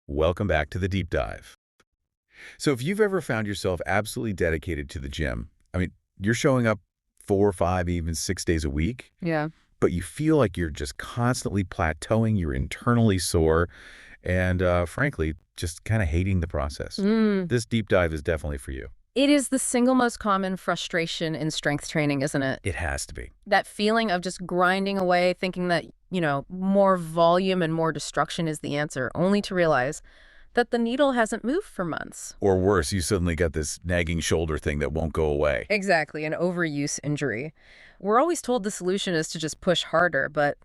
Welcome back to the deep dive. So if you've ever found yourself absolutely dedicated to the gym, you're showing up 4, 5, even 6 days a week, Yeah. but you feel like you're just constantly plateauing, you're internally sore, and frankly, just kind of hating the process. Mm. This deep dive is definitely for you. It is the single most common frustration in strength training, isn't it? It has to be. That feeling of just grinding away, thinking that, more volume and more destruction is the answer, only to realize that the needle hasn't moved for months. Or worse, you suddenly got this nagging shoulder thing that won't go away. Exactly, an overuse injury. We're always told the solution is to just push harder, but,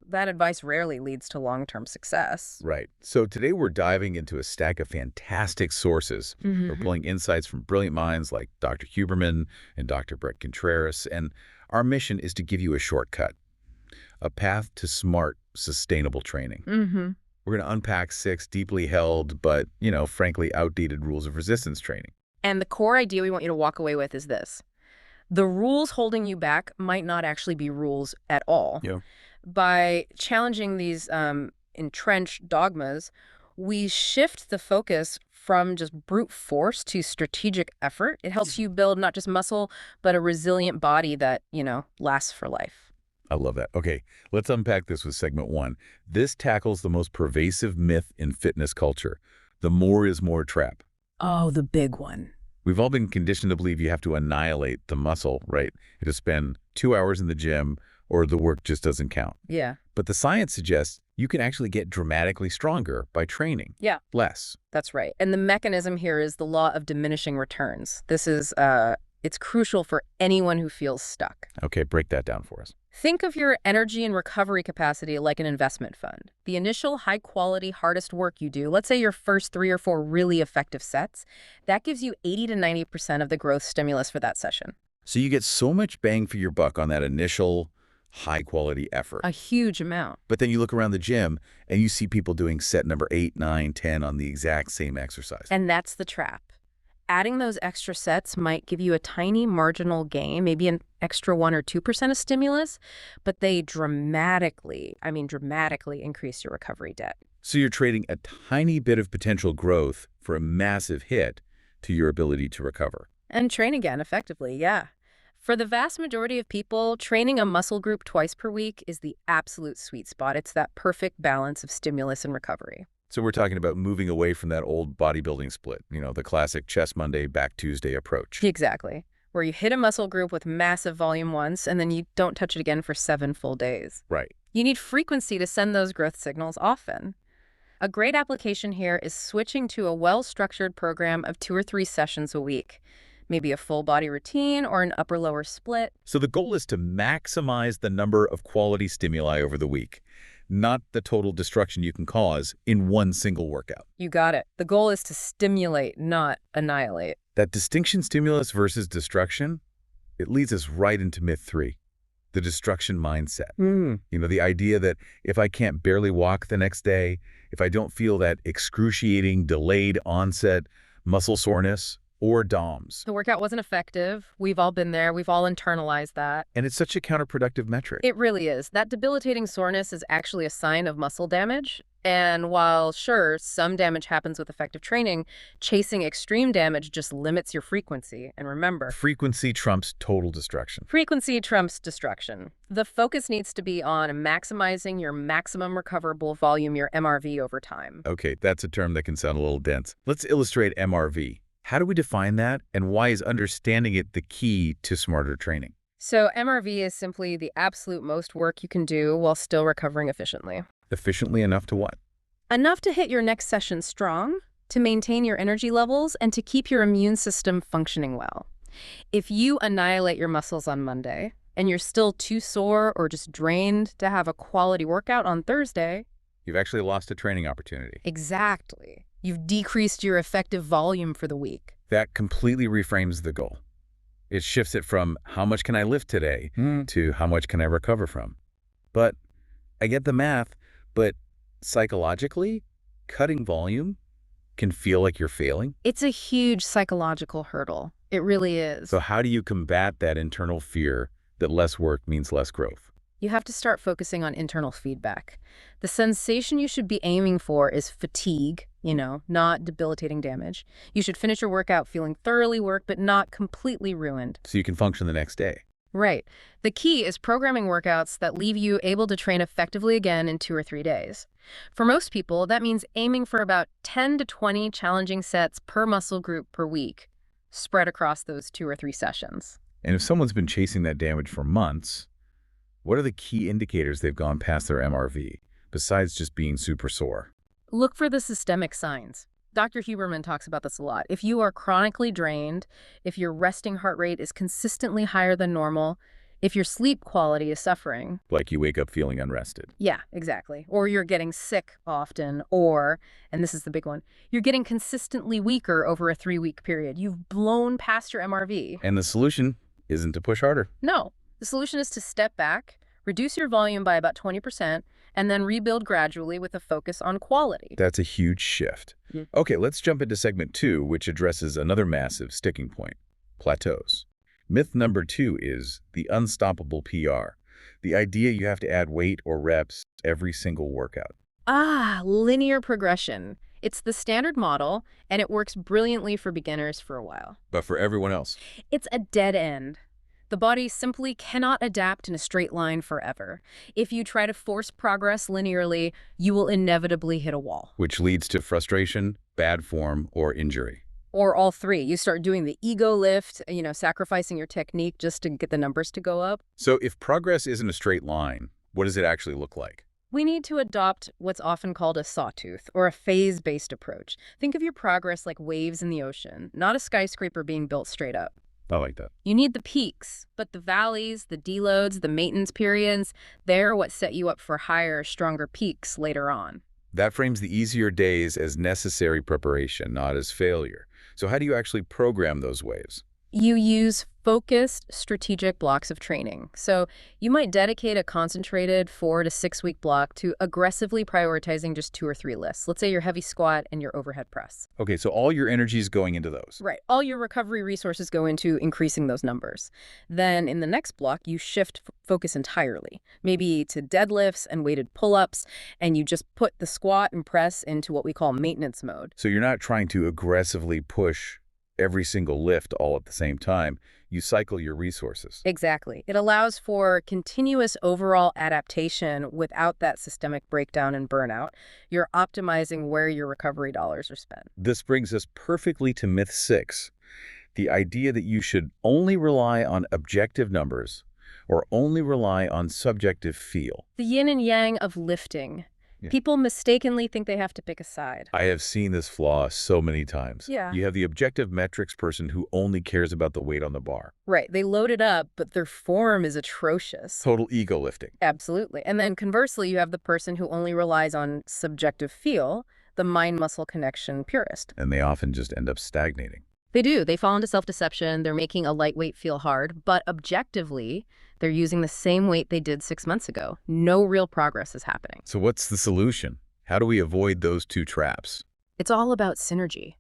that advice rarely leads to long-term success. Right. So today we're diving into a stack of fantastic sources. We're pulling insights from brilliant minds like Dr. Huberman and Dr. Brett Contreras, and our mission is to give you a shortcut, a path to smart, sustainable training. We're going to unpack 6 deeply held but, frankly outdated rules of resistance training. And the core idea we want you to walk away with is this. The rules holding you back might not actually be rules at all. Yeah. By challenging these entrenched dogmas, we shift the focus from just brute force to strategic effort. It helps you build not just muscle, but a resilient body that, lasts for life. I love that. Okay, let's unpack this with segment 1. This tackles the most pervasive myth in fitness culture, the more is more trap. Oh, the big one. We've all been conditioned to believe you have to annihilate the muscle, right? You have to spend 2 hours in the gym or the work just doesn't count. Yeah. But the science suggests you can actually get dramatically stronger by training. Yeah. Less. That's right. And the mechanism here is the law of diminishing returns. This is, it's crucial for anyone who feels stuck. Okay, break that down for us. Think of your energy and recovery capacity like an investment fund. The initial high-quality, hardest work you do, let's say your first 3 or 4 really effective sets, that gives you 80 to 90% of the growth stimulus for that session. So you get so much bang for your buck on that initial high-quality effort. A huge amount. But then you look around the gym and you see people doing set number 8, 9, 10 on the exact same exercise. And that's the trap. Adding those extra sets might give you a tiny marginal gain, maybe an extra 1 or 2% of stimulus, but they dramatically increase your recovery debt. So you're trading a tiny bit of potential growth for a massive hit to your ability to recover. And train again effectively, yeah. For the vast majority of people, training a muscle group twice per week is the absolute sweet spot. It's that perfect balance of stimulus and recovery. So we're talking about moving away from that old bodybuilding split, the classic chest Monday, back Tuesday approach. Exactly. Where you hit a muscle group with massive volume once, and then you don't touch it again for 7 full days. Right. You need frequency to send those growth signals often. A great application here is switching to a well-structured program of 2 or 3 sessions a week. Maybe a full body routine or an upper-lower split. So the goal is to maximize the number of quality stimuli over the week, not the total destruction you can cause in one single workout. You got it. The goal is to stimulate, not annihilate. That distinction, stimulus versus destruction, it leads us right into myth 3, the destruction mindset. The idea that if I can't barely walk the next day, if I don't feel that excruciating delayed onset muscle soreness or DOMS. The workout wasn't effective. We've all been there. We've all internalized that. And it's such a counterproductive metric. It really is. That debilitating soreness is actually a sign of muscle damage. And while, sure, some damage happens with effective training, chasing extreme damage just limits your frequency. And remember, frequency trumps total destruction. Frequency trumps destruction. The focus needs to be on maximizing your maximum recoverable volume, your MRV, over time. Okay, that's a term that can sound a little dense. Let's illustrate MRV. How do we define that, and why is understanding it the key to smarter training? So MRV is simply the absolute most work you can do while still recovering efficiently. Efficiently enough to what? Enough to hit your next session strong, to maintain your energy levels, and to keep your immune system functioning well. If you annihilate your muscles on Monday, and you're still too sore or just drained to have a quality workout on Thursday, you've actually lost a training opportunity. Exactly. You've decreased your effective volume for the week. That completely reframes the goal. It shifts it from how much can I lift today to how much can I recover from. But I get the math, but psychologically, cutting volume can feel like you're failing. It's a huge psychological hurdle. It really is. So how do you combat that internal fear that less work means less growth. You have to start focusing on internal feedback. The sensation you should be aiming for is fatigue, not debilitating damage. You should finish your workout feeling thoroughly worked, but not completely ruined. So you can function the next day. Right. The key is programming workouts that leave you able to train effectively again in 2 or 3 days. For most people, that means aiming for about 10 to 20 challenging sets per muscle group per week, spread across those 2 or 3 sessions. And if someone's been chasing that damage for months, what are the key indicators they've gone past their MRV, besides just being super sore? Look for the systemic signs. Dr. Huberman talks about this a lot. If you are chronically drained, if your resting heart rate is consistently higher than normal, if your sleep quality is suffering. Like you wake up feeling unrested. Yeah, exactly. Or you're getting sick often, or, and this is the big one, you're getting consistently weaker over a 3-week period. You've blown past your MRV. And the solution isn't to push harder. No. The solution is to step back, reduce your volume by about 20%, and then rebuild gradually with a focus on quality. That's a huge shift. Okay, let's jump into segment 2, which addresses another massive sticking point, plateaus. Myth number 2 is the unstoppable PR, the idea you have to add weight or reps every single workout. Linear progression. It's the standard model, and it works brilliantly for beginners for a while. But for everyone else, It's a dead end. The body simply cannot adapt in a straight line forever. If you try to force progress linearly, you will inevitably hit a wall. which leads to frustration, bad form, or injury. Or all three. You start doing the ego lift, sacrificing your technique just to get the numbers to go up. So if progress isn't a straight line, what does it actually look like? We need to adopt what's often called a sawtooth, or a phase-based approach. Think of your progress like waves in the ocean, not a skyscraper being built straight up. I like that. You need the peaks, but the valleys, the deloads, the maintenance periods, they're what set you up for higher, stronger peaks later on. That frames the easier days as necessary preparation, not as failure. So how do you actually program those waves? You use focused, strategic blocks of training. So you might dedicate a concentrated 4 to 6 week block to aggressively prioritizing just 2 or 3 lists. Let's say your heavy squat and your overhead press. Okay, so all your energy is going into those. Right. All your recovery resources go into increasing those numbers. Then in the next block, you shift focus entirely, maybe to deadlifts and weighted pull-ups, and you just put the squat and press into what we call maintenance mode. So you're not trying to aggressively push every single lift all at the same time. You cycle your resources. Exactly. It allows for continuous overall adaptation without that systemic breakdown and burnout. You're optimizing where your recovery dollars are spent. This brings us perfectly to myth 6, the idea that you should only rely on objective numbers or only rely on subjective feel. The yin and yang of lifting. Yeah. People mistakenly think they have to pick a side. I have seen this flaw so many times. Yeah. You have the objective metrics person who only cares about the weight on the bar. Right. They load it up, but their form is atrocious. Total ego lifting. Absolutely. And then conversely, you have the person who only relies on subjective feel, the mind-muscle connection purist. And they often just end up stagnating. They do. They fall into self-deception. They're making a lightweight feel hard, but objectively, they're using the same weight they did 6 months ago. No real progress is happening. So what's the solution? How do we avoid those two traps? It's all about synergy.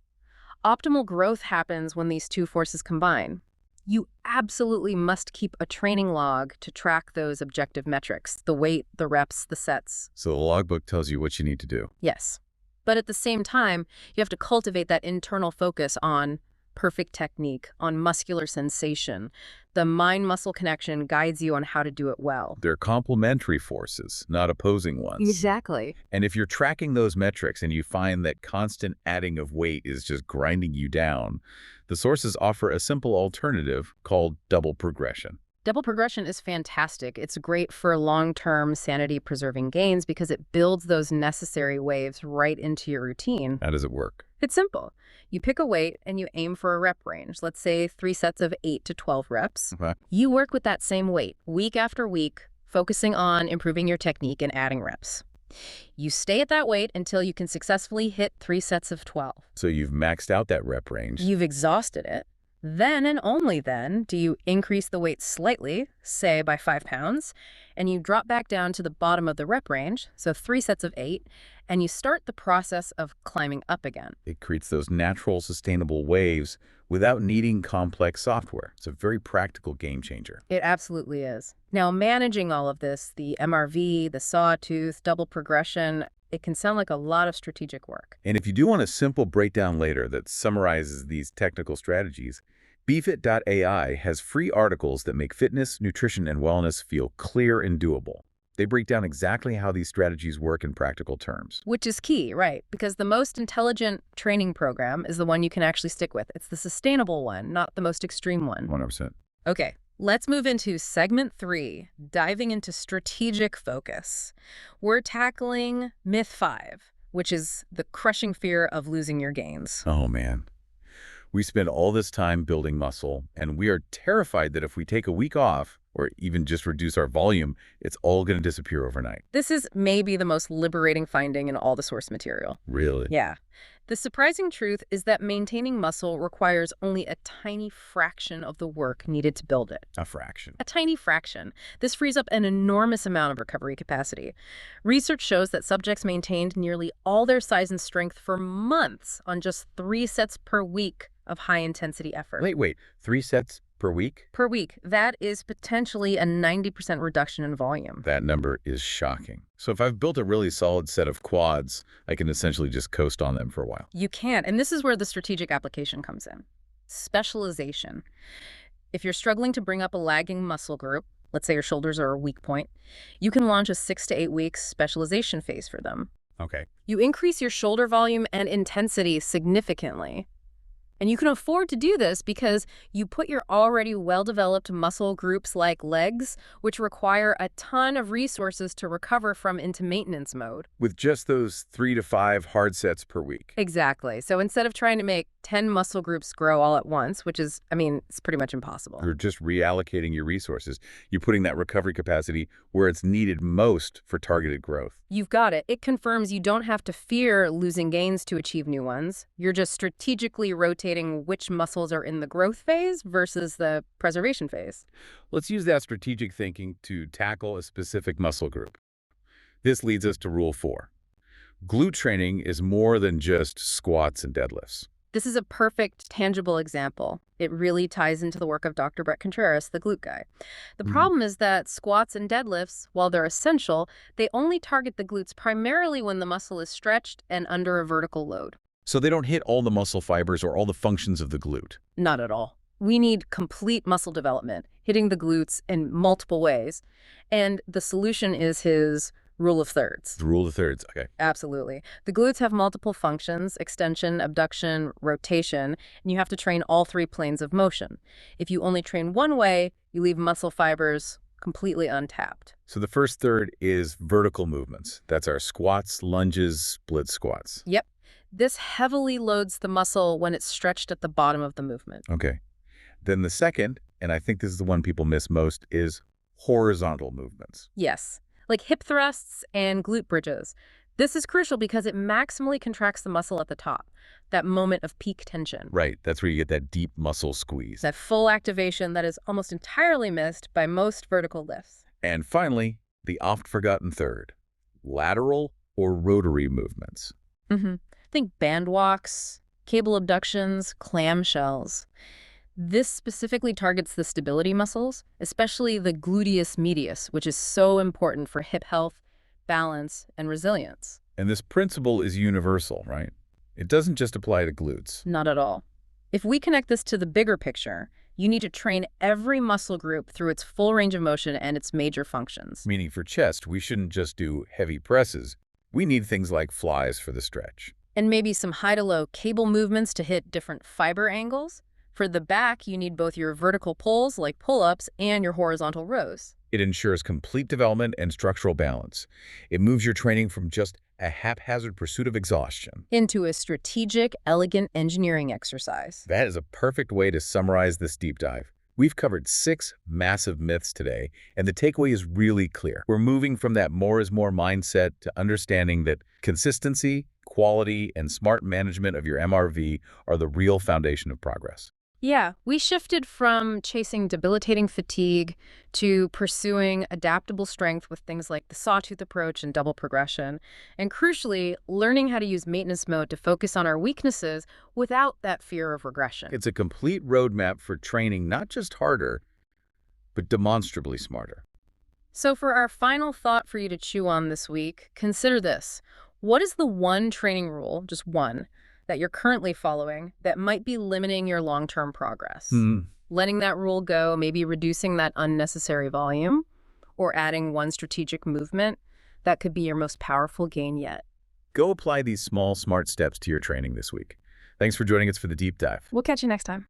Optimal growth happens when these two forces combine. You absolutely must keep a training log to track those objective metrics, the weight, the reps, the sets. So the logbook tells you what you need to do. Yes. But at the same time, you have to cultivate that internal focus on perfect technique, on muscular sensation. The mind-muscle connection guides you on how to do it well. They're complementary forces, not opposing ones. Exactly. And if you're tracking those metrics and you find that constant adding of weight is just grinding you down, the sources offer a simple alternative called double progression. Double progression is fantastic. It's great for long-term sanity-preserving gains because it builds those necessary waves right into your routine. How does it work? It's simple. You pick a weight and you aim for a rep range. Let's say 3 sets of 8 to 12 reps. Okay. You work with that same weight week after week, focusing on improving your technique and adding reps. You stay at that weight until you can successfully hit 3 sets of 12. So you've maxed out that rep range. You've exhausted it. Then and only then do you increase the weight slightly, say by 5 pounds, and you drop back down to the bottom of the rep range, so 3 sets of 8, and you start the process of climbing up again. It creates those natural, sustainable waves without needing complex software. It's a very practical game changer. It absolutely is. Now, managing all of this, the MRV, the sawtooth, double progression, it can sound like a lot of strategic work. And if you do want a simple breakdown later that summarizes these technical strategies, BFit.ai has free articles that make fitness, nutrition, and wellness feel clear and doable. They break down exactly how these strategies work in practical terms. Which is key, right? Because the most intelligent training program is the one you can actually stick with. It's the sustainable one, not the most extreme one. 100%. Okay, let's move into segment 3, diving into strategic focus. We're tackling myth 5, which is the crushing fear of losing your gains. Oh, man. We spend all this time building muscle, and we are terrified that if we take a week off, or even just reduce our volume, it's all going to disappear overnight. This is maybe the most liberating finding in all the source material. Really? Yeah. The surprising truth is that maintaining muscle requires only a tiny fraction of the work needed to build it. A fraction. A tiny fraction. This frees up an enormous amount of recovery capacity. Research shows that subjects maintained nearly all their size and strength for months on just 3 sets per week of high-intensity effort. Wait. 3 sets per week? Per week. That is potentially a 90% reduction in volume. That number is shocking. So if I've built a really solid set of quads, I can essentially just coast on them for a while. You can, and this is where the strategic application comes in. Specialization. If you're struggling to bring up a lagging muscle group, let's say your shoulders are a weak point, you can launch a 6 to 8 weeks specialization phase for them. Okay. You increase your shoulder volume and intensity significantly. And you can afford to do this because you put your already well-developed muscle groups like legs, which require a ton of resources to recover from, into maintenance mode. With just those 3 to 5 hard sets per week. Exactly. So instead of trying to make 10 muscle groups grow all at once, which is, it's pretty much impossible. You're just reallocating your resources. You're putting that recovery capacity where it's needed most for targeted growth. You've got it. It confirms you don't have to fear losing gains to achieve new ones. You're just strategically rotating which muscles are in the growth phase versus the preservation phase. Let's use that strategic thinking to tackle a specific muscle group. This leads us to Rule 4. Glute training is more than just squats and deadlifts. This is a perfect, tangible example. It really ties into the work of Dr. Brett Contreras, the glute guy. The problem is that squats and deadlifts, while they're essential, they only target the glutes primarily when the muscle is stretched and under a vertical load. So they don't hit all the muscle fibers or all the functions of the glute. Not at all. We need complete muscle development, hitting the glutes in multiple ways. And the solution is his rule of thirds. The rule of thirds, okay. Absolutely. The glutes have multiple functions: extension, abduction, rotation, and you have to train all 3 planes of motion. If you only train one way, you leave muscle fibers completely untapped. So the first third is vertical movements. That's our squats, lunges, split squats. Yep. This heavily loads the muscle when it's stretched at the bottom of the movement. Okay. Then the second, and I think this is the one people miss most, is horizontal movements. Yes, like hip thrusts and glute bridges. This is crucial because it maximally contracts the muscle at the top, that moment of peak tension. Right, that's where you get that deep muscle squeeze. That full activation that is almost entirely missed by most vertical lifts. And finally, the oft-forgotten third, lateral or rotary movements. Think band walks, cable abductions, clamshells. This specifically targets the stability muscles, especially the gluteus medius, which is so important for hip health, balance, and resilience. And this principle is universal, right? It doesn't just apply to glutes. Not at all. If we connect this to the bigger picture, you need to train every muscle group through its full range of motion and its major functions. Meaning for chest, we shouldn't just do heavy presses. We need things like flies for the stretch. And maybe some high-to-low cable movements to hit different fiber angles. For the back, you need both your vertical pulls, like pull-ups, and your horizontal rows. It ensures complete development and structural balance. It moves your training from just a haphazard pursuit of exhaustion into a strategic, elegant engineering exercise. That is a perfect way to summarize this deep dive. We've covered 6 massive myths today, and the takeaway is really clear. We're moving from that more is more mindset to understanding that consistency, quality, and smart management of your MRV are the real foundation of progress. Yeah, we shifted from chasing debilitating fatigue to pursuing adaptable strength with things like the sawtooth approach and double progression. And crucially, learning how to use maintenance mode to focus on our weaknesses without that fear of regression. It's a complete roadmap for training not just harder, but demonstrably smarter. So for our final thought for you to chew on this week, consider this. What is the one training rule, just one, that you're currently following that might be limiting your long-term progress? Letting that rule go, maybe reducing that unnecessary volume, or adding one strategic movement, that could be your most powerful gain yet. Go apply these small, smart steps to your training this week. Thanks for joining us for the deep dive. We'll catch you next time.